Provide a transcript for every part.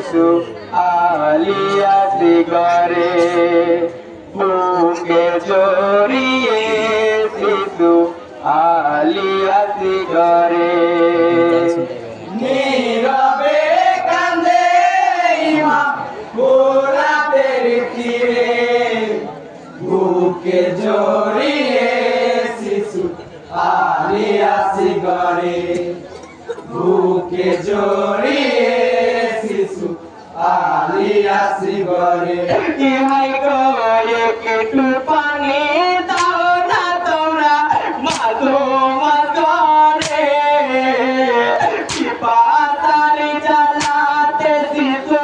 শিশু আলিয়াছি ঘরে বুকে জড়িয়ে শিশু আলিয়াছি ঘরে নীরবে কান্দে ইমাম গোলাপের তীরে বুকে জড়িয়ে শিশু আলিয়াছি ঘরে বুকে জড়িয়ে শিশু আলিয়াছি ঘরে ইহাই গয়ে একটু পানি দাও না তোমরা মাধো মাধরে পাতারি জ্বালাতে শিশু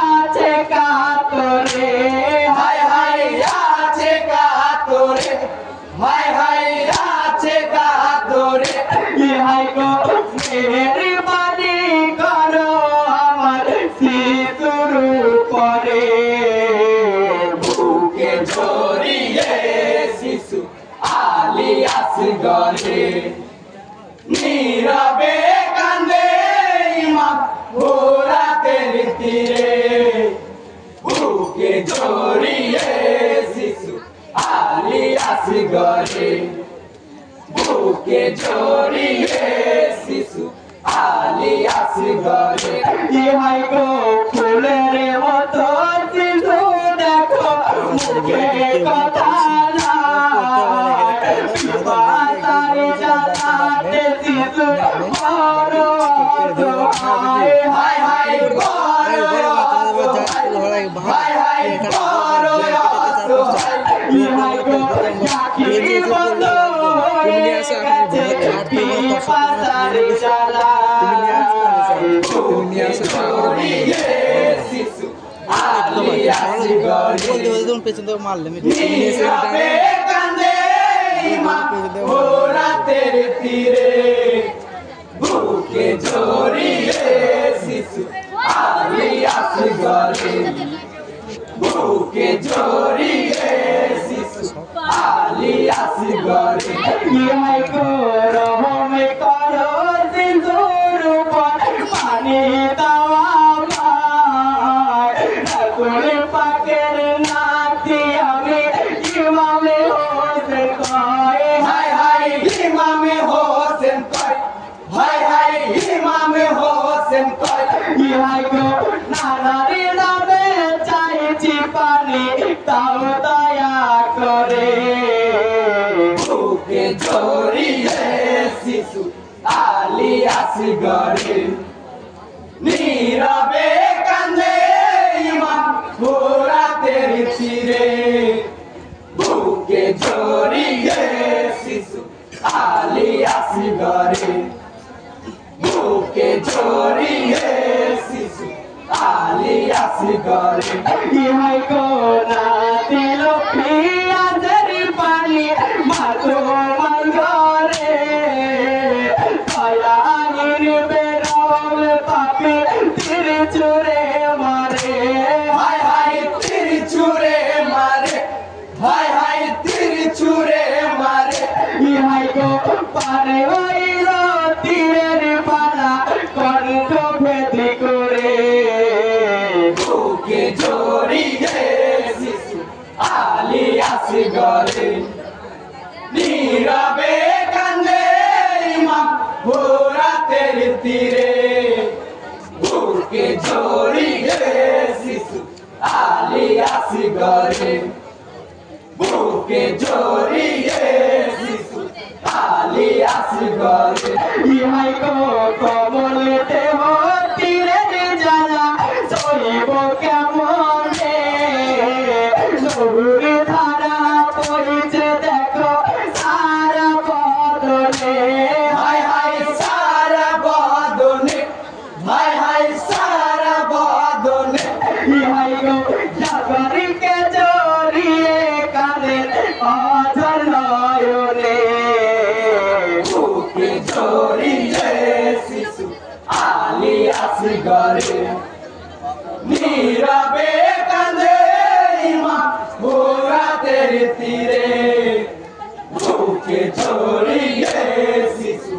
আছে কাতরে হায় হায় আছে কাতরে হায় হায় আছে কাতরে ইহাই গো মেহেরবানি করো আমার শিশুর উপরে বুকে জড়িয়ে শিশু আলিয়াছি ঘরে নীরবে কান্দে ইমাম গোলাপের তীরে বুকে জড়িয়ে শিশু আলিয়াছি ঘরে বুকে জড়িয়ে শিশু আলিয়াছি ঘরে ইহাই গো ফুলের মতো শিশু দেখো মুখে কথা পাতারি জ্বালাতে শিশু বড় অসহায় হায় হায় বড় অসহায় হায় হায় বড় অসহায় ইহাই গো চাকরি বন্ধ হয়ে গেছে পাতারি জ্বালায় জড়িয়ে শিশু আলিয়াছি ঘরে নীরবে কান্দে ইমাম গোলাপের তীরে বুকে জড়িয়ে শিশু আলিয়াছি ঘরে বুকে জড়িয়ে শিশু আলিয়াছি ঘরে ইহাই গো রহমে করো শিশুর উপর পানি দেওয়া রাসূল পাকের নাতি আমি ইমামে হোসেন কয় হায় হায় ইমামে হোসেন কয় হায় হায় ইমামে হোসেন কয় ইহাই গো নানারি নামে চাইছি পানি তাও দয়া করে বুকে জড়িয়ে শিশু আলিয়াছি ঘরে নীরবে কান্দে ইমাম গোলাপের তীরে বুকে জড়িয়ে শিশু আলিয়াছি ঘরে বুকে জড়িয়ে শিশু আলিয়াছি ঘরে ইহাই গো নাতি লক্ষ্মী আজের পানি মাধো মাঝরে দয়াহীন বেরল পাপী তীর ছুঁড়ে মারে হায় হায় তীর ছুঁড়ে মারে হায় হায় তীর ছুঁড়ে মারে ইহাই গো পারে হইল তীরের পালা কণ্ঠ ভেদি করে বুকে জড়িয়ে শিশু আলিয়াছি ঘরে নীরবে কান্দে ইমাম গোলাপের তীরে বুকে জড়িয়ে শিশু আলিয়াছি ঘরে বুকে জড়িয়ে শিশু আলিয়াছি ঘরে ইহাই গো কমলেতে তীরের জ্বালা সইব কেমনে নবুর ধারা পড়িছে দেখো সারা বদনে হায় হায় সারা বদনে হায় হায় সারা বদনে ইহাই গো জাগরিকে জড়িয়ে কাঁদে অঝর নয়নে বুকে জড়িয়ে শিশু আলিয়াছি ঘরে নীরবে কাঁদে ইমাম গোলাপের তীরে বুকে জড়িয়ে শিশু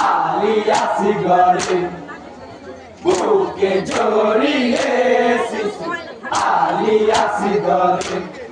আলিয়াছি ঘরে বুকে জড়িয়ে শিশু আলিয়াস গরে